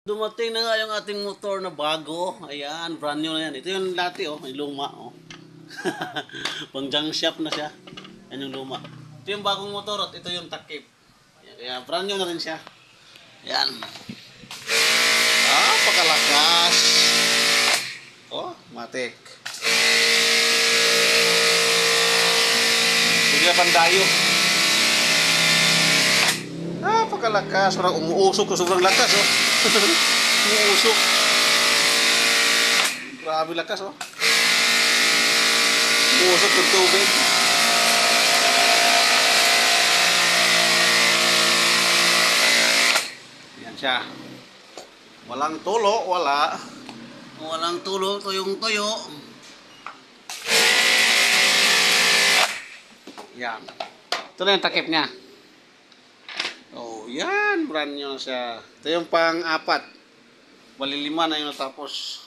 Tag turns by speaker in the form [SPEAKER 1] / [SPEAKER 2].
[SPEAKER 1] Dumating na nga yung ating motor na bago. Ayan, brand new na yan. Ito yung dati, oh. Yung luma, oh. Pang junk shop na siya. Yan yung luma. Ito yung bagong motor at ito yung takip. Ayan, kaya brand new na rin siya. Ayan. Ah, pakalakas. Oh, matik. Hindi na pandayo. Ah, pakalakas. Parang umuusok sa sobrang lakas, oh. Umuusok. Grabe lakas, oh. Umuusok ng tubig. Yan siya. Walang tulo, wala. Walang tulo, tuyong-tuyo. Yan. Ito na yung takip niya. Oh, yan. Brand new siya. Ito yung pang-apat. Bali 5 na yung natapos.